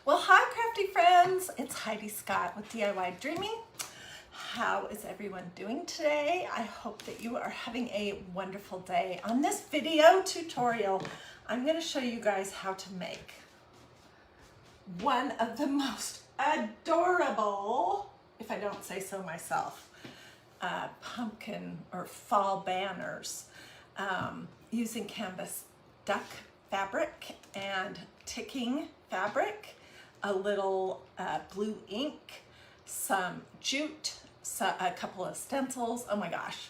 Well, hi crafty friends, it's Hiedi Scott with DiyDreaming. How is everyone doing today? I hope that you are having a wonderful day. On this video tutorial, I'm going to show you guys how to make one of the most adorable, if I don't say so myself, pumpkin or fall banners using canvas duck fabric and ticking fabric, a little blue ink, some jute, a couple of stencils. Oh my gosh.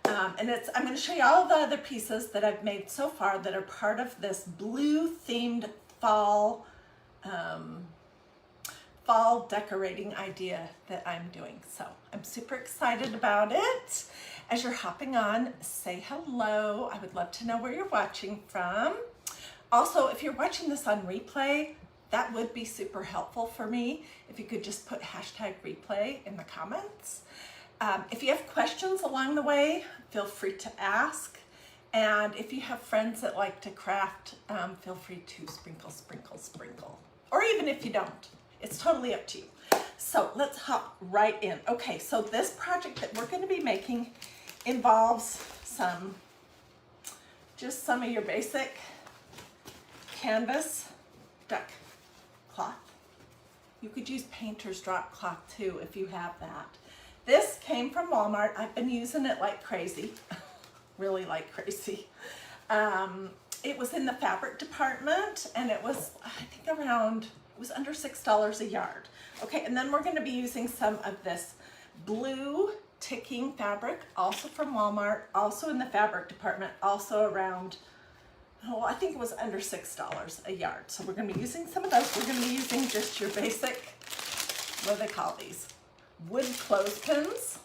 And I'm going to show you all the other pieces that I've made so far that are part of this blue themed fall decorating idea that I'm doing. So I'm super excited about it. As you're hopping on, say hello. I would love to know where you're watching from. Also, if you're watching this on replay, that would be super helpful for me if you could just put hashtag replay in the comments. If you have questions along the way, feel free to ask. And if you have friends that like to craft, feel free to sprinkle, sprinkle, sprinkle. Or even if you don't, it's totally up to you. So let's hop right in. Okay, so this project that we're going to be making involves just some of your basic canvas duck cloth. You could use painter's drop cloth too if you have that. This came from Walmart. I've been using it like crazy, really like crazy. It was in the fabric department and it was, I think it was under $6 a yard. Okay, and then we're going to be using some of this blue ticking fabric, also from Walmart, also in the fabric department, also around, oh, I think it was under $6 a yard. So we're going to be using some of those. We're going to be using just your basic, what do they call these? Wood clothespins.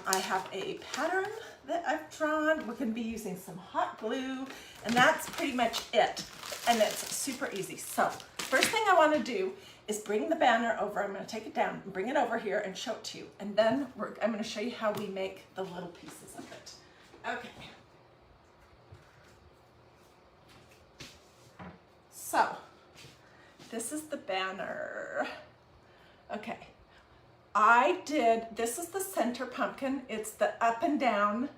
I have a pattern that I've drawn. We're going to be using some hot glue, and that's pretty much it. And it's super easy. So first thing I want to do is bring the banner over. I'm going to take it down and bring it over here and show it to you. And then I'm going to show you how we make the little pieces of it. Okay. So, this is the banner. Okay, this is the center pumpkin. It's the up and down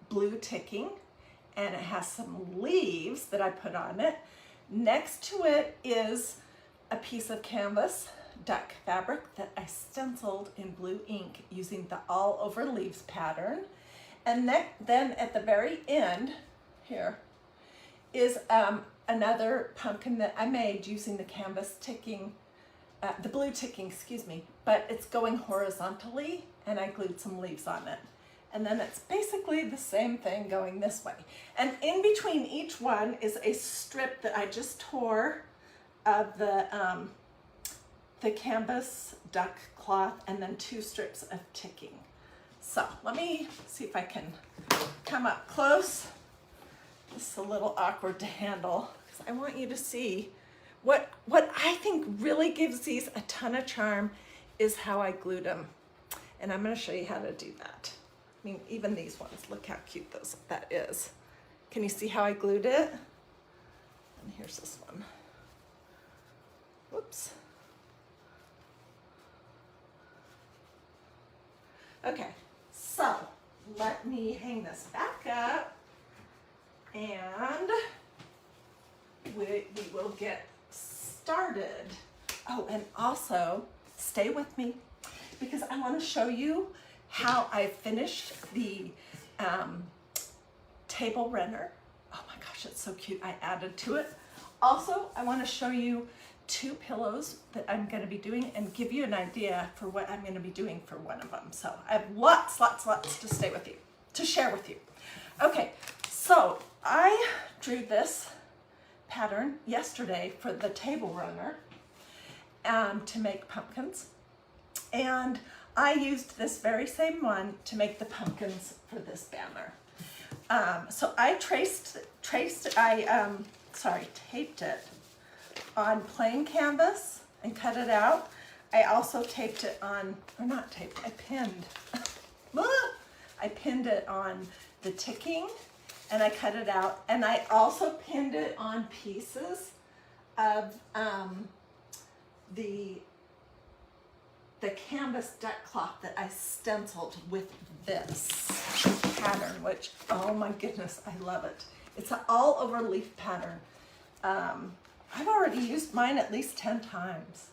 blue ticking, and it has some leaves that I put on it. Next to it is a piece of canvas duck fabric that I stenciled in blue ink using the all over leaves pattern. And then at the very end here is another pumpkin that I made using the canvas ticking, the blue ticking, excuse me, but it's going horizontally and I glued some leaves on it. And then it's basically the same thing going this way. And in between each one is a strip that I just tore of the canvas duck cloth and then 2 strips of ticking. So let me see if I can come up close. It's a little awkward to handle because I want you to see what I think really gives these a ton of charm is how I glued them. And I'm going to show you how to do that. I mean, even these ones, look how cute that is. Can you see how I glued it? And here's this one. Whoops. Okay, so let me hang this back up. And we will get started. Oh, and also stay with me because I want to show you how I finished the table runner. Oh my gosh, it's so cute. I added to it. Also, I want to show you 2 pillows that I'm going to be doing and give you an idea for what I'm going to be doing for one of them. So I have lots to share with you. Okay, so I drew this pattern yesterday for the table runner to make pumpkins, and I used this very same one to make the pumpkins for this banner. So I taped it on plain canvas and cut it out. I also taped it on, or not taped, I pinned. I pinned it on the ticking and I cut it out, and I also pinned it on pieces of the canvas deck cloth that I stenciled with this pattern, which, oh my goodness, I love it. It's an all over leaf pattern. I've already used mine at least 10 times.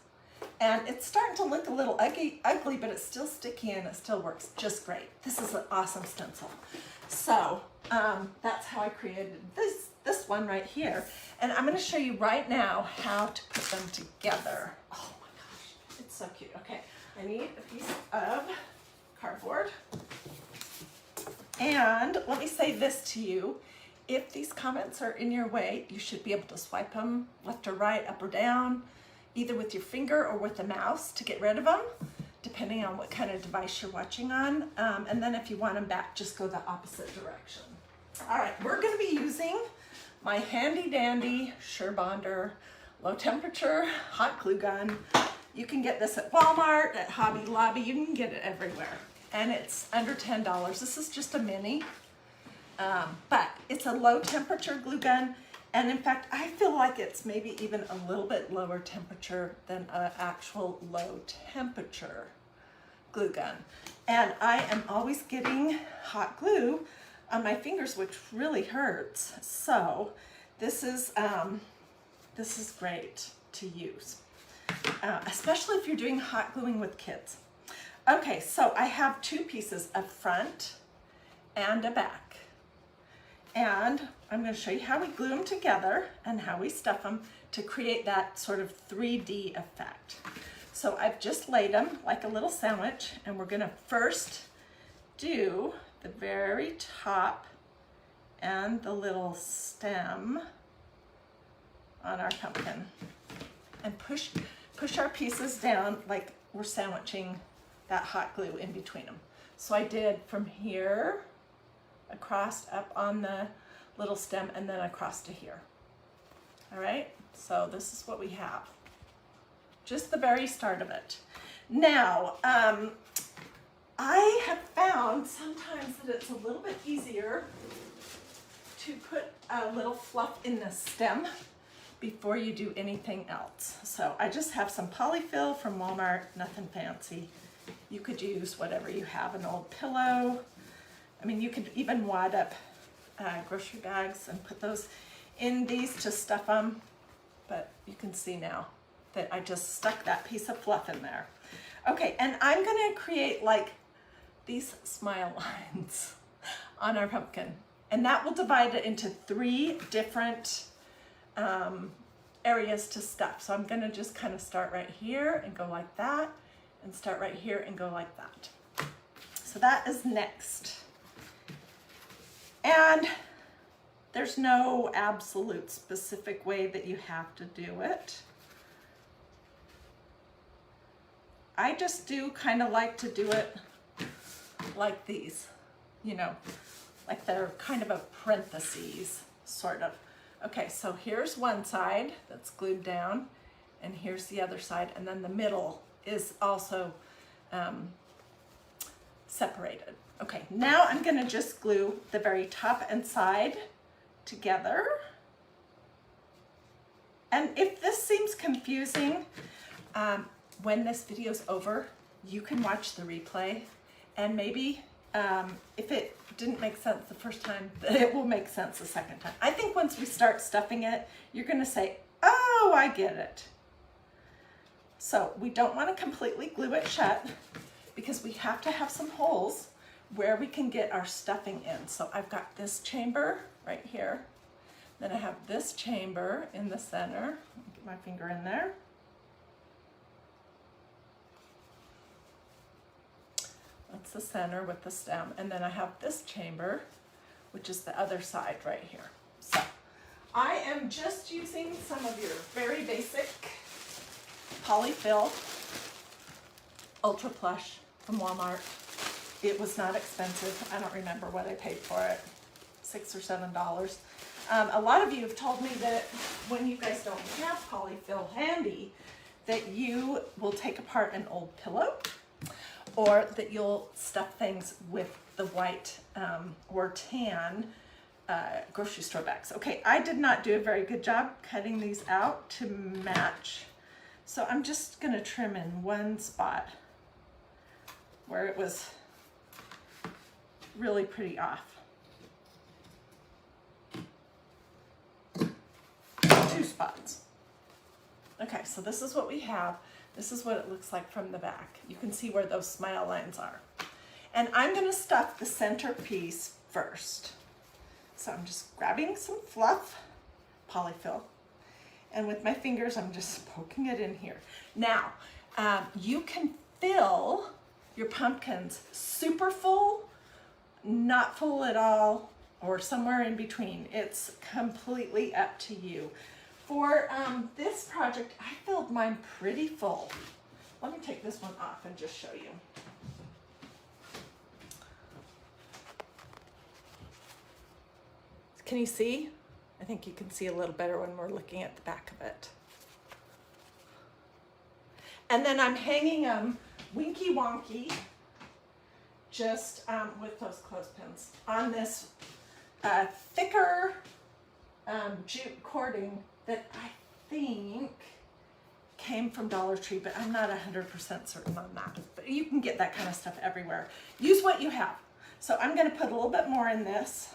And it's starting to look a little ugly, but it's still sticky and it still works just great. This is an awesome stencil. So that's how I created this one right here. And I'm going to show you right now how to put them together. Oh my gosh, it's so cute. Okay, I need a piece of cardboard. And let me say this to you. If these comments are in your way, you should be able to swipe them left or right, up or down, either with your finger or with the mouse to get rid of them, depending on what kind of device you're watching on. And then if you want them back, just go the opposite direction. All right, we're gonna be using my handy dandy Surebonder low temperature hot glue gun. You can get this at Walmart, at Hobby Lobby, you can get it everywhere. And it's under $10. This is just a mini, but it's a low temperature glue gun. And in fact, I feel like it's maybe even a little bit lower temperature than an actual low temperature glue gun. And I am always getting hot glue on my fingers, which really hurts. So this is great to use, especially if you're doing hot gluing with kids. Okay, so I have two pieces, a front and a back. And I'm going to show you how we glue them together and how we stuff them to create that sort of 3D effect. So I've just laid them like a little sandwich, and we're going to first do the very top and the little stem on our pumpkin, and push our pieces down like we're sandwiching that hot glue in between them. So I did from here across up on the little stem and then across to here. All right, so this is what we have. Just the very start of it. Now, I have found sometimes that it's a little bit easier to put a little fluff in the stem before you do anything else. So I just have some polyfill from Walmart, nothing fancy. You could use whatever you have, an old pillow. I mean, you could even wad up grocery bags and put those in these to stuff them. But you can see now that I just stuck that piece of fluff in there. Okay, and I'm gonna create like these smile lines on our pumpkin. And that will divide it into 3 different areas to stuff. So I'm gonna just kind of start right here and go like that, and start right here and go like that. So that is next. And there's no absolute specific way that you have to do it. I just do kind of like to do it like these, you know, like they're kind of a parentheses, sort of. Okay, so here's one side that's glued down, and here's the other side, and then the middle is also separated. Okay, now I'm gonna just glue the very top and side together. And if this seems confusing, when this video's over, you can watch the replay, and maybe if it didn't make sense the first time, it will make sense the second time. I think once we start stuffing it, you're gonna say, oh, I get it. So we don't want to completely glue it shut because we have to have some holes where we can get our stuffing in. So I've got this chamber right here. Then I have this chamber in the center. Get my finger in there. That's the center with the stem. And then I have this chamber, which is the other side right here. So I am just using some of your very basic polyfill Ultra Plush from Walmart. It was not expensive. I don't remember what I paid for it, $6 or $7. A lot of you have told me that when you guys don't have polyfill handy, that you will take apart an old pillow, or that you'll stuff things with the white or tan grocery store bags. Okay, I did not do a very good job cutting these out to match. So I'm just gonna trim in one spot where it was really pretty off. 2 spots. Okay, so this is what we have. This is what it looks like from the back. You can see where those smile lines are. And I'm gonna stuff the center piece first. So I'm just grabbing some fluff, polyfill, and with my fingers, I'm just poking it in here. Now, you can fill your pumpkins super full, not full at all, or somewhere in between. It's completely up to you. For this project, I filled mine pretty full. Let me take this one off and just show you. Can you see? I think you can see a little better when we're looking at the back of it. And then I'm hanging them winky wonky, just with those clothespins on this thicker jute cording that I think came from Dollar Tree, but I'm not 100% certain on that. But you can get that kind of stuff everywhere. Use what you have. So I'm gonna put a little bit more in this,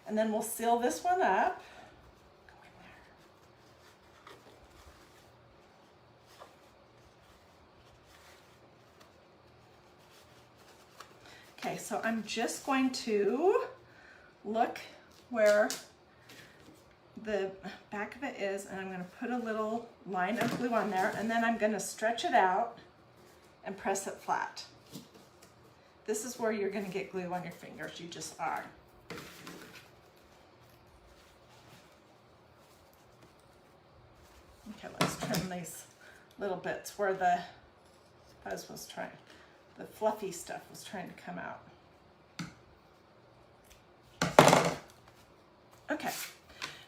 and then we'll seal this one up. Go in there. Okay, so I'm just going to look where the back of it is, and I'm going to put a little line of glue on there, and then I'm going to stretch it out and press it flat. This is where you're going to get glue on your fingers. You just are. Okay, let's trim these little bits where the fuzz was trying, the fluffy stuff was trying to come out. Okay.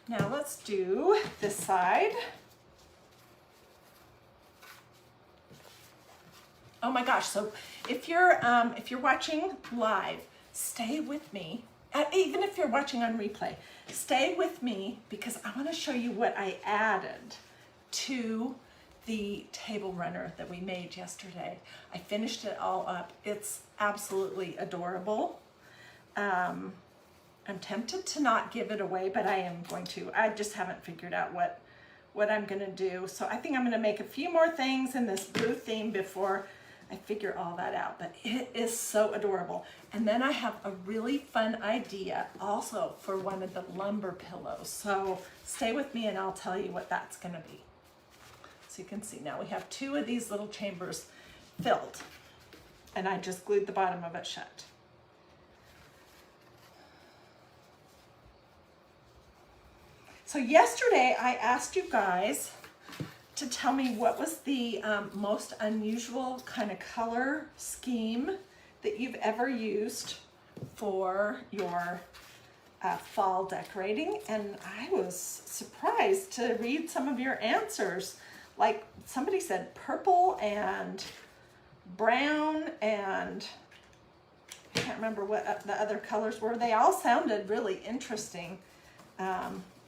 Now let's do this side. Oh my gosh, so if you're watching live, stay with me. Even if you're watching on replay, stay with me because I want to show you what I added to the table runner that we made yesterday. I finished it all up. It's absolutely adorable. I'm tempted to not give it away, but I am going to. I just haven't figured out what I'm gonna do. So I think I'm gonna make a few more things in this blue theme before I figure all that out, but it is so adorable. And then I have a really fun idea also for one of the lumber pillows. So stay with me and I'll tell you what that's gonna be. So you can see now we have 2 of these little chambers filled, and I just glued the bottom of it shut. So yesterday I asked you guys to tell me what was the most unusual kind of color scheme that you've ever used for your fall decorating. And I was surprised to read some of your answers. Like somebody said purple and brown, and I can't remember what the other colors were. They all sounded really interesting.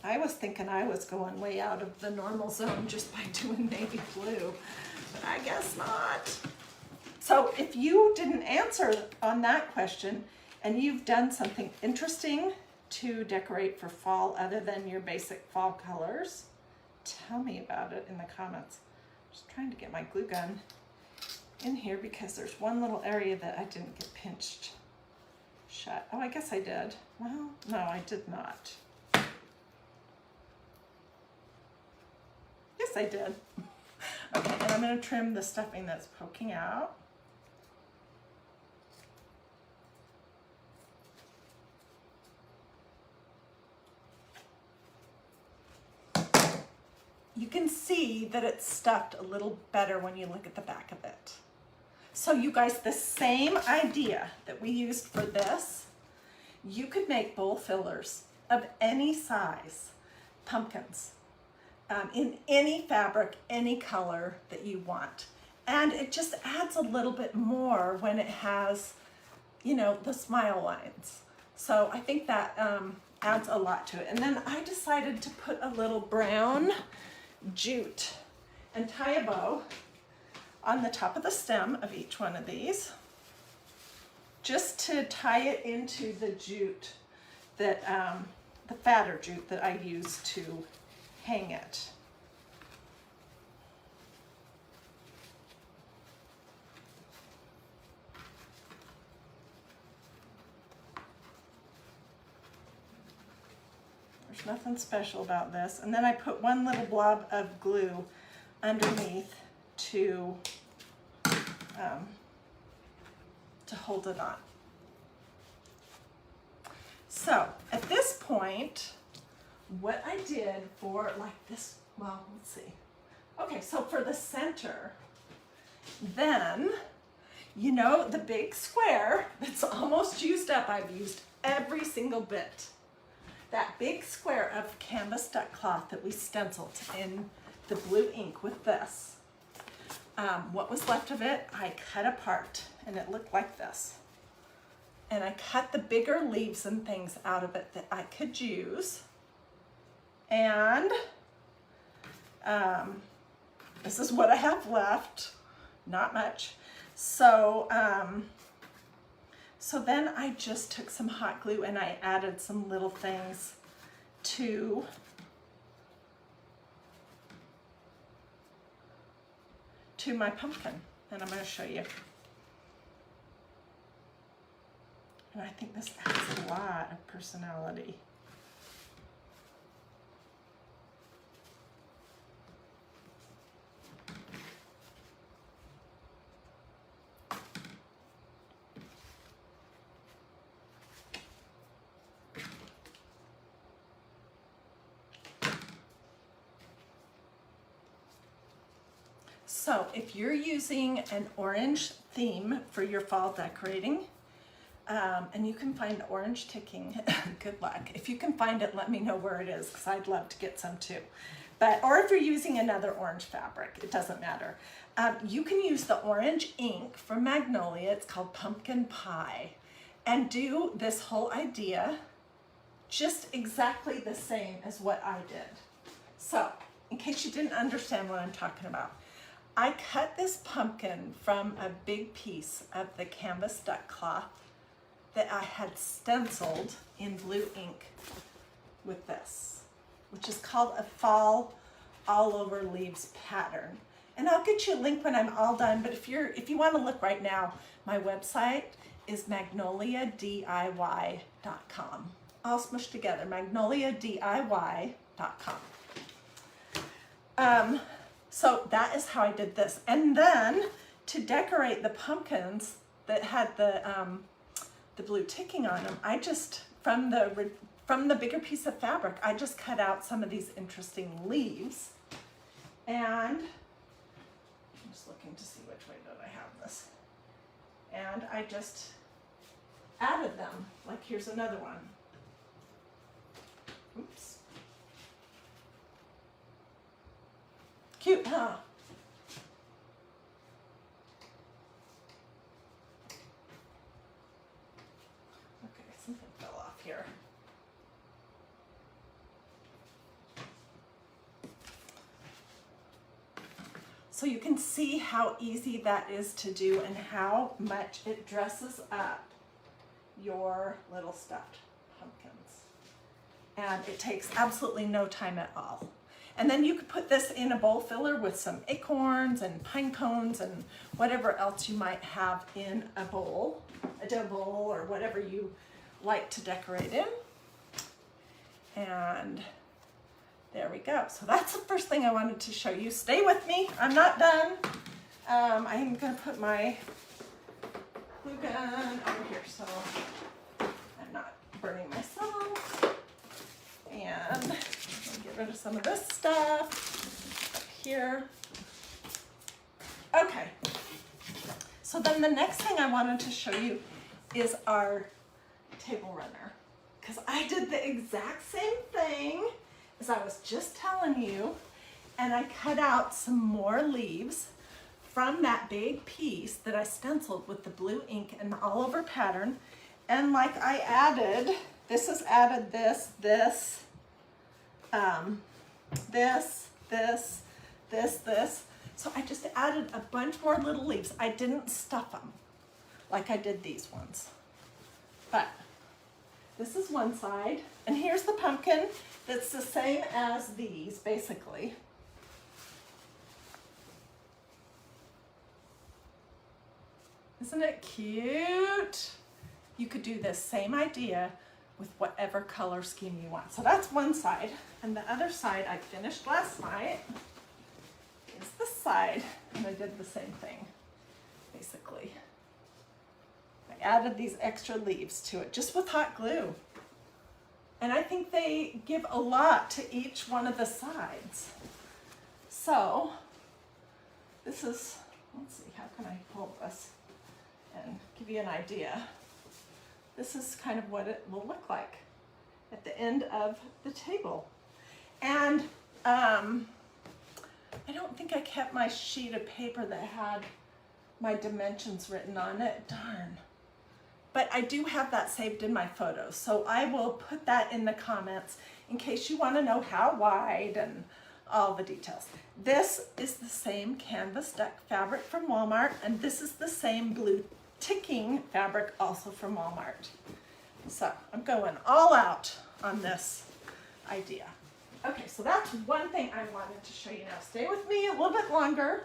I was thinking I was going way out of the normal zone just by doing navy blue, but I guess not. So if you didn't answer on that question and you've done something interesting to decorate for fall other than your basic fall colors, tell me about it in the comments. Just trying to get my glue gun in here because there's one little area that I didn't get pinched shut. Oh, I guess I did. Well, no, I did not. Yes, I did. Okay, and I'm going to trim the stuffing that's poking out. You can see that it's stuffed a little better when you look at the back of it. So you guys, the same idea that we used for this, you could make bowl fillers of any size, pumpkins, in any fabric, any color that you want. And it just adds a little bit more when it has, you know, the smile lines. So I think that adds a lot to it. And then I decided to put a little brown jute and tie a bow on the top of the stem of each one of these, just to tie it into the jute that, the fatter jute that I use to hang it. There's nothing special about this. And then I put one little blob of glue underneath to hold it on. So at this point, what I did for like this, well, let's see. Okay, so for the center, then, you know, the big square that's almost used up, I've used every single bit. That big square of canvas duck cloth that we stenciled in the blue ink with this. What was left of it, I cut apart and it looked like this. And I cut the bigger leaves and things out of it that I could use. And this is what I have left, not much. So, so then I just took some hot glue and I added some little things to my pumpkin, and I'm going to show you. And I think this adds a lot of personality. So if you're using an orange theme for your fall decorating, and you can find orange ticking, good luck. If you can find it, let me know where it is, because I'd love to get some too. Or if you're using another orange fabric, it doesn't matter. You can use the orange ink from Magnolia, it's called Pumpkin Pie, and do this whole idea just exactly the same as what I did. So, in case you didn't understand what I'm talking about, I cut this pumpkin from a big piece of the canvas duck cloth that I had stenciled in blue ink with this, which is called a fall all over leaves pattern. And I'll get you a link when I'm all done, but if you want to look right now, my website is magnoliadiy.com. All smushed together, magnoliadiy.com. So that is how I did this. And then to decorate the pumpkins that had the blue ticking on them, I just, from the bigger piece of fabric, I just cut out some of these interesting leaves. And I'm just looking to see which way did I have this. And I just added them. Like here's another one. Oops. Cute, huh? Okay, something fell off here. So you can see how easy that is to do and how much it dresses up your little stuffed pumpkins. And it takes absolutely no time at all. And then you could put this in a bowl filler with some acorns and pine cones and whatever else you might have in a bowl, a dough bowl or whatever you like to decorate in. And there we go. So that's the first thing I wanted to show you. Stay with me. I'm not done. I'm going to put my glue gun over here so I'm not burning myself. And get rid of some of this stuff up here. Okay, so then the next thing I wanted to show you is our table runner, because I did the exact same thing as I was just telling you, and I cut out some more leaves from that big piece that I stenciled with the blue ink and the all over pattern, And like I added, this has added this, this, this. So I just added a bunch more little leaves. I didn't stuff them like I did these ones. But this is one side, and here's the pumpkin that's the same as these, basically. Isn't it cute? You could do this same idea with whatever color scheme you want. So that's one side, and the other side I finished last night is this side, and I did the same thing, basically. I added these extra leaves to it just with hot glue. And I think they give a lot to each one of the sides. So this is, let's see, how can I hold this and give you an idea? This is kind of what it will look like at the end of the table. And I don't think I kept my sheet of paper that had my dimensions written on it. Darn. But I do have that saved in my photos, so I will put that in the comments in case you want to know how wide and all the details. This is the same canvas duck fabric from Walmart, and this is the same blue ticking fabric also from Walmart. So I'm going all out on this idea. Okay, so that's one thing I wanted to show you. Now stay with me a little bit longer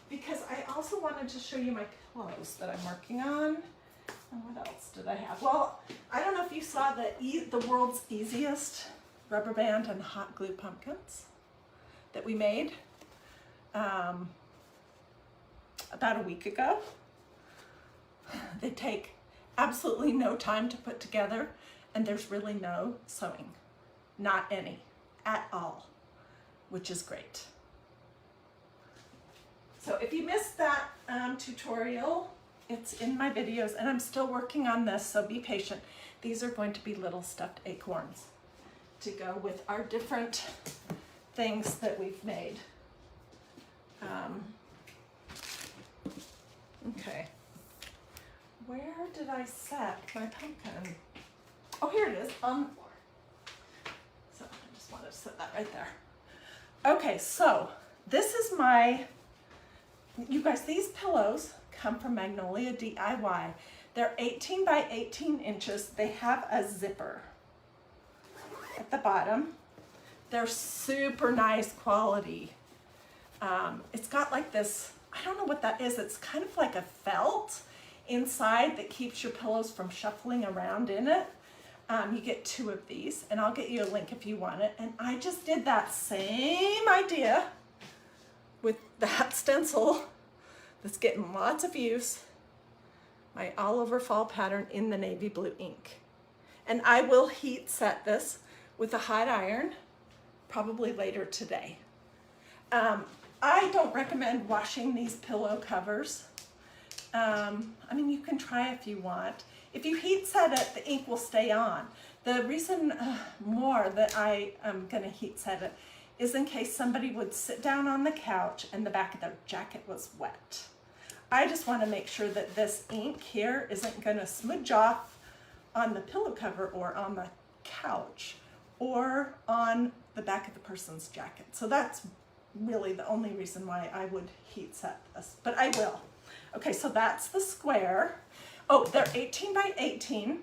because I also wanted to show you my pillows that I'm working on. And what else did I have? Well, I don't know if you saw the world's easiest rubber band and hot glue pumpkins that we made about a week ago. They take absolutely no time to put together, and there's really no sewing, not any at all, which is great. So if you missed that tutorial, it's in my videos, and I'm still working on this, so be patient. These are going to be little stuffed acorns to go with our different things that we've made. Okay. Where did I set my pumpkin? Oh, here it is, on the floor. So I just wanted to set that right there. Okay, so this is my, you guys, these pillows come from Magnolia DIY. They're 18 by 18 inches. They have a zipper at the bottom. They're super nice quality. It's got like this, I don't know what that is. It's kind of like a felt inside that keeps your pillows from shuffling around in it. You get 2 of these, and I'll get you a link if you want it. And I just did that same idea with that stencil that's getting lots of use, my all over fall pattern in the navy blue ink. And I will heat set this with a hot iron probably later today. I don't recommend washing these pillow covers. I mean, you can try if you want. If you heat set it, the ink will stay on. The reason more that I am gonna heat set it is in case somebody would sit down on the couch and the back of their jacket was wet. I just want to make sure that this ink here isn't going to smudge off on the pillow cover or on the couch or on the back of the person's jacket. So that's really the only reason why I would heat set this, but I will. Okay, so that's the square. Oh, they're 18 by 18.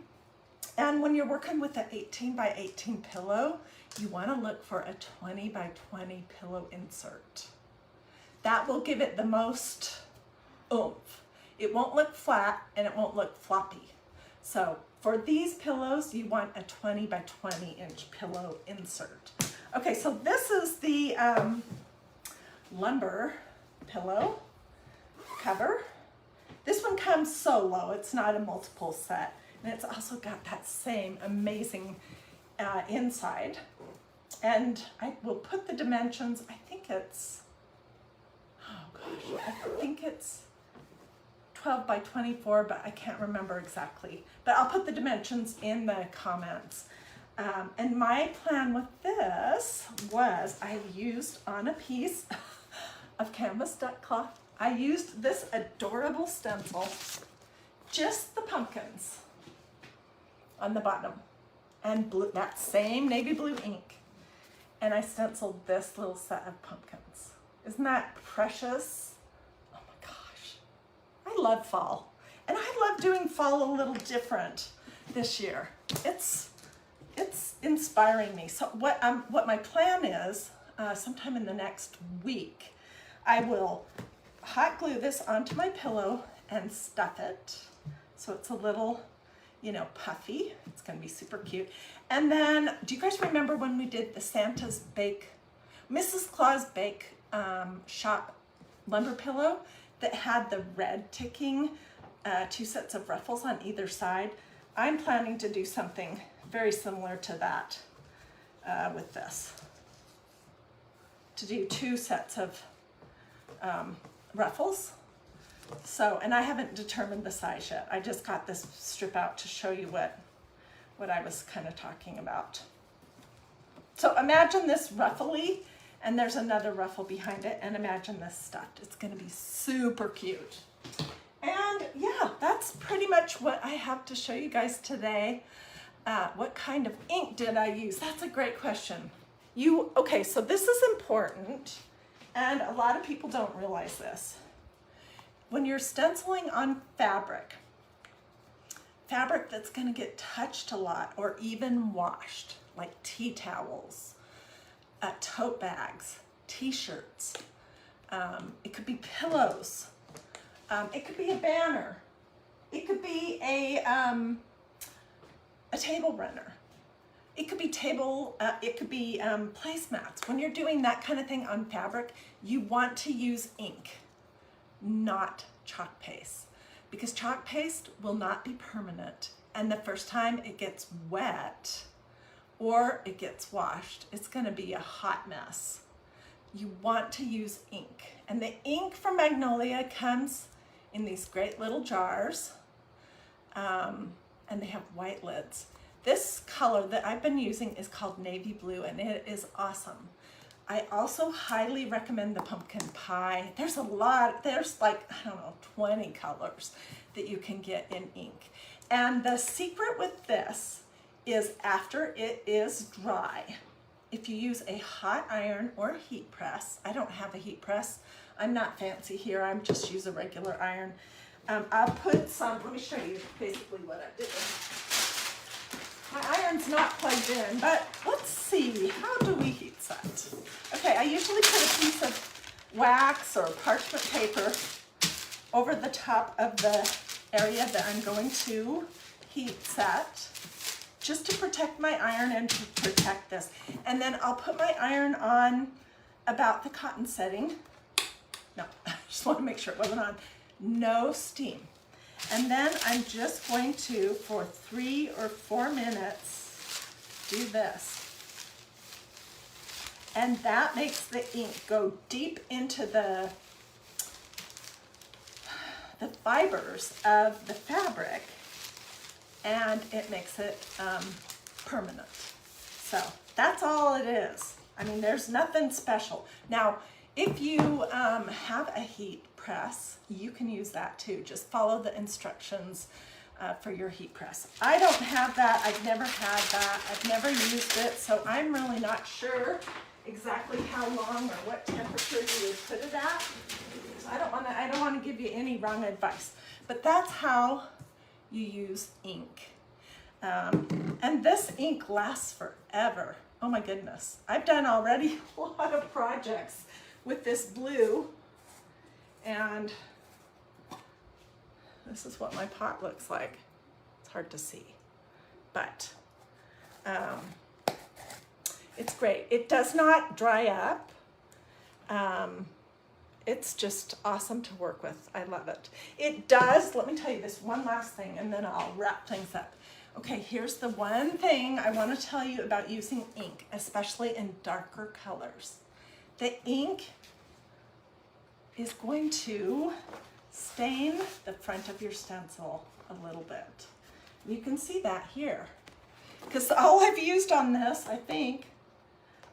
And when you're working with an 18 by 18 pillow, you want to look for a 20 by 20 pillow insert. That will give it the most oomph. It won't look flat and it won't look floppy. So for these pillows, you want a 20 by 20 inch pillow insert. Okay, so this is the lumber pillow cover. This one comes solo, it's not a multiple set. And it's also got that same amazing inside. And I will put the dimensions, I think it's, oh gosh, I think it's 12 by 24, but I can't remember exactly. But I'll put the dimensions in the comments. And my plan with this was I used on a piece of canvas duck cloth, I used this adorable stencil, just the pumpkins. on the bottom and blue, that same navy blue ink. And I stenciled this little set of pumpkins. Isn't that precious? Oh my gosh. I love fall. And I love doing fall a little different this year. It's inspiring me. So what my plan is, sometime in the next week, I will hot glue this onto my pillow and stuff it. So it's a little, you know, puffy. It's gonna be super cute. And then, do you guys remember when we did the Santa's Bake, Mrs. Claus Bake Shop lumber pillow that had the red ticking, 2 sets of ruffles on either side? I'm planning to do something very similar to that with this. To do 2 sets of ruffles. So, and I haven't determined the size yet. I just got this strip out to show you what I was kind of talking about. So imagine this ruffly, and there's another ruffle behind it, and imagine this stuffed. It's gonna be super cute. And yeah, that's pretty much what I have to show you guys today. What kind of ink did I use? That's a great question. Okay, so this is important, and a lot of people don't realize this. When you're stenciling on fabric that's gonna get touched a lot or even washed, like tea towels, tote bags, t-shirts, it could be pillows, it could be a banner, it could be a table runner, it could be placemats. When you're doing that kind of thing on fabric, you want to use ink, not chalk paste, because chalk paste will not be permanent, and the first time it gets wet or it gets washed, it's going to be a hot mess. You want to use ink, and the ink from Magnolia comes in these great little jars, and they have white lids. This color that I've been using is called navy blue, and it is awesome. I also highly recommend the pumpkin pie. There's like, I don't know, 20 colors that you can get in ink. And the secret with this is after it is dry, if you use a hot iron or heat press, I don't have a heat press, I'm not fancy here, I'm just use a regular iron. I'll put some, let me show you basically what I did. My iron's not plugged in, but let's see, how do we heat set? Okay, I usually put a piece of wax or parchment paper over the top of the area that I'm going to heat set, just to protect my iron and to protect this. And then I'll put my iron on about the cotton setting. No, I just want to make sure it wasn't on. No steam. And then I'm just going to, for 3 or 4 minutes, do this. And that makes the ink go deep into the fibers of the fabric, and it makes it permanent. So that's all it is. I mean, there's nothing special. Now, if you have a heat press, you can use that too. Just follow the instructions for your heat press. I don't have that. I've never had that. I've never used it, so I'm really not sure exactly how long or what temperature you would put it at. So I don't want to give you any wrong advice, but that's how you use ink. And this ink lasts forever. Oh my goodness. I've done already a lot of projects with this blue, and this is what my pot looks like. It's hard to see, but it's great. It does not dry up. It's just awesome to work with. I love it. It does, let me tell you this one last thing, and then I'll wrap things up. Okay, here's the one thing I want to tell you about using ink, especially in darker colors. The ink is going to stain the front of your stencil a little bit. You can see that here, because all I've used on this,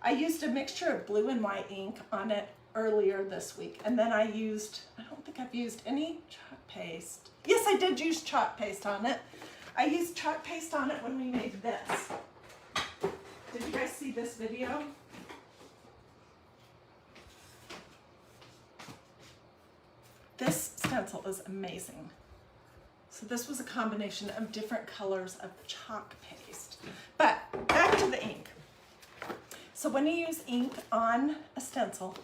I used a mixture of blue and white ink on it earlier this week, and then I don't think I've used any chalk paste. Yes, I did use chalk paste on it. I used chalk paste on it when we made this. Did you guys see this video? This stencil is amazing. So this was a combination of different colors of chalk paste. But back to the ink. So when you use ink on a stencil,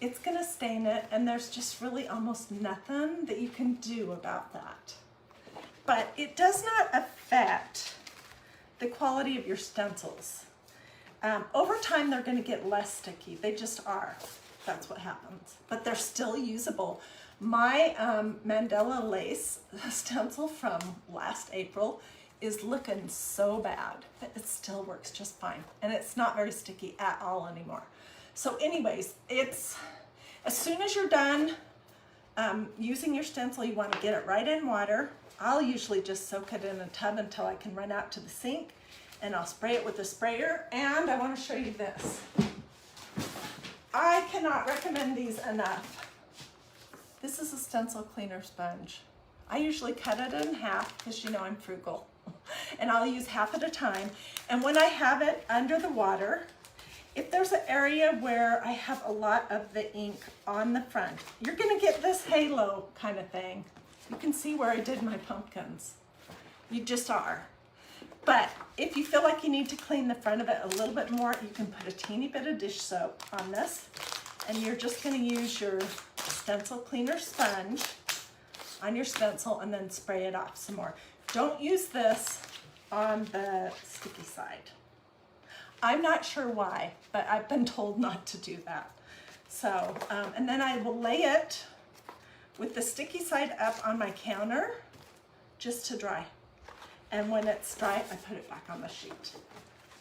it's gonna stain it, and there's just really almost nothing that you can do about that. But it does not affect the quality of your stencils. Over time, they're gonna get less sticky. They just are. That's what happens. But they're still usable. My Mandela lace stencil from last April is looking so bad, but it still works just fine. And it's not very sticky at all anymore. So anyways, it's, as soon as you're done using your stencil, you want to get it right in water. I'll usually just soak it in a tub until I can run out to the sink, and I'll spray it with a sprayer. And I want to show you this. I cannot recommend these enough. This is a stencil cleaner sponge. I usually cut it in half because you know I'm frugal, and I'll use half at a time. And when I have it under the water, if there's an area where I have a lot of the ink on the front, you're gonna get this halo kind of thing. You can see where I did my pumpkins. You just are. But if you feel like you need to clean the front of it a little bit more, you can put a teeny bit of dish soap on this, and you're just gonna use your stencil cleaner sponge on your stencil and then spray it off some more. Don't use this on the sticky side. I'm not sure why, but I've been told not to do that. So, and then I will lay it with the sticky side up on my counter just to dry. And when it's dry, I put it back on the sheet.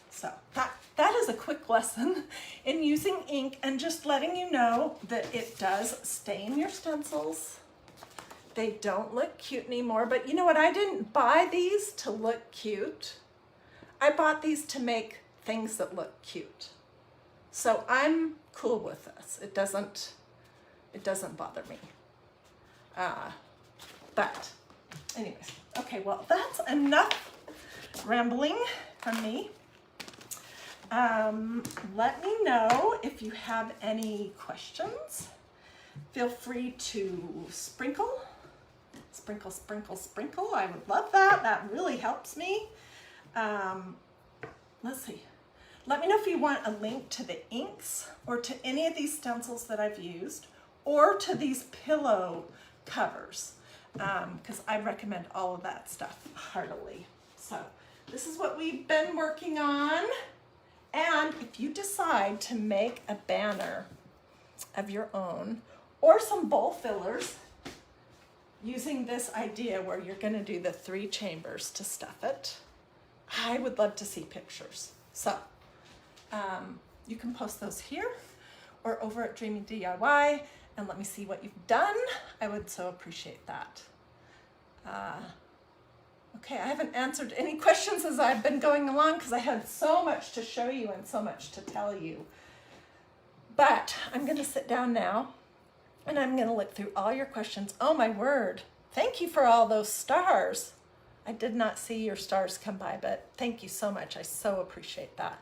So that is a quick lesson in using ink, and just letting you know that it does stain your stencils. They don't look cute anymore, but you know what? I didn't buy these to look cute. I bought these to make things that look cute. So I'm cool with this. It doesn't bother me. But anyways, okay, well, that's enough rambling from me. Let me know if you have any questions. Feel free to sprinkle. Sprinkle, sprinkle, sprinkle. I would love that. That really helps me. Let's see. Let me know if you want a link to the inks or to any of these stencils that I've used, or to these pillow covers, because I recommend all of that stuff heartily. So this is what we've been working on. And if you decide to make a banner of your own, or some bowl fillers, using this idea where you're going to do the 3 chambers to stuff it, I would love to see pictures. So you can post those here or over at Dreaming DIY, and let me see what you've done. I would so appreciate that. Okay, I haven't answered any questions as I've been going along because I had so much to show you and so much to tell you. But I'm going to sit down now, and I'm going to look through all your questions. Oh my word. Thank you for all those stars. I did not see your stars come by, but thank you so much. I so appreciate that.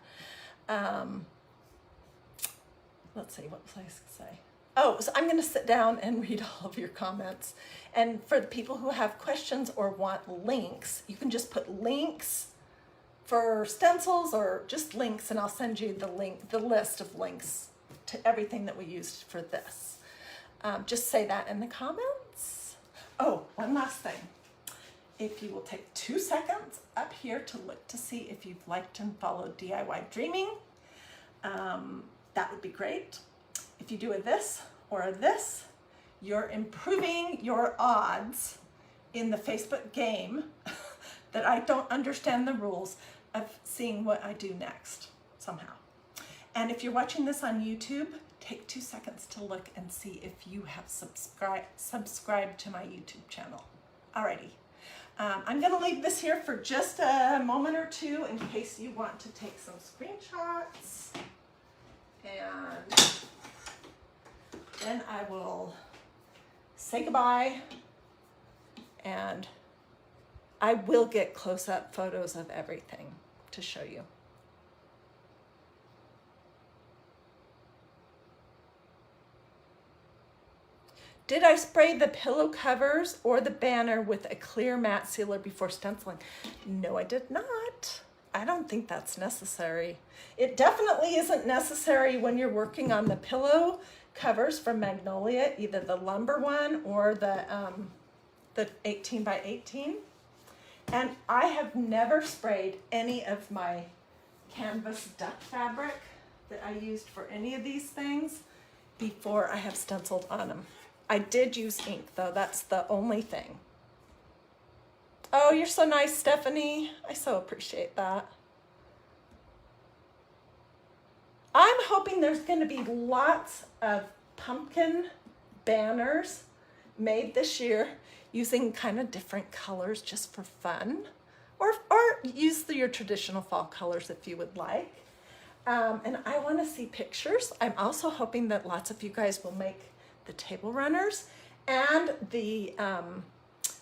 Let's see, what was I going to say? Oh, so I'm going to sit down and read all of your comments. And for the people who have questions or want links, you can just put links for stencils or just links, and I'll send you the list of links to everything that we used for this. Just say that in the comments. Oh, one last thing. If you will take 2 seconds up here to look to see if you've liked and followed DIY Dreaming, that would be great. If you do a this or a this, you're improving your odds in the Facebook game that I don't understand the rules of seeing what I do next somehow. And if you're watching this on YouTube, take 2 seconds to look and see if you have subscribed to my YouTube channel. Alrighty. I'm going to leave this here for just a moment or two in case you want to take some screenshots. And then I will say goodbye, and I will get close-up photos of everything to show you. Did I spray the pillow covers or the banner with a clear matte sealer before stenciling? No, I did not. I don't think that's necessary. It definitely isn't necessary when you're working on the pillow covers from Magnolia, either the lumber one or the 18 by 18. And I have never sprayed any of my canvas duck fabric that I used for any of these things before I have stenciled on them. I did use ink though, that's the only thing. Oh, you're so nice, Stephanie. I so appreciate that. I'm hoping there's gonna be lots of pumpkin banners made this year using kind of different colors just for fun, or use your traditional fall colors if you would like. And I wanna see pictures. I'm also hoping that lots of you guys will make the table runners and the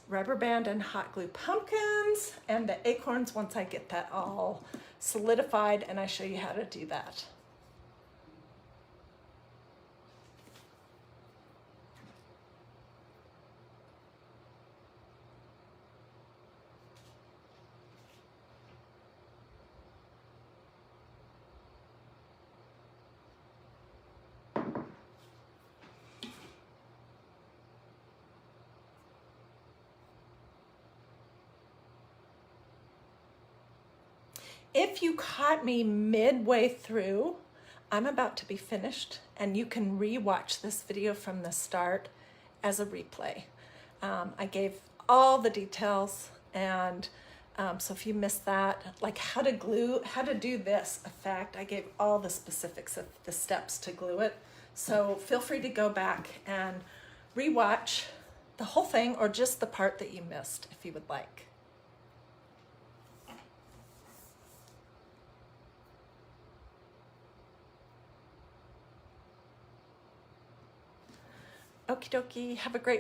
rubber band and hot glue pumpkins and the acorns once I get that all solidified and I show you how to do that. If you caught me midway through, I'm about to be finished and you can re-watch this video from the start as a replay. I gave all the details, and so if you missed that, like how to glue, how to do this effect, I gave all the specifics of the steps to glue it. So feel free to go back and re-watch the whole thing or just the part that you missed if you would like. Okie dokie, have a great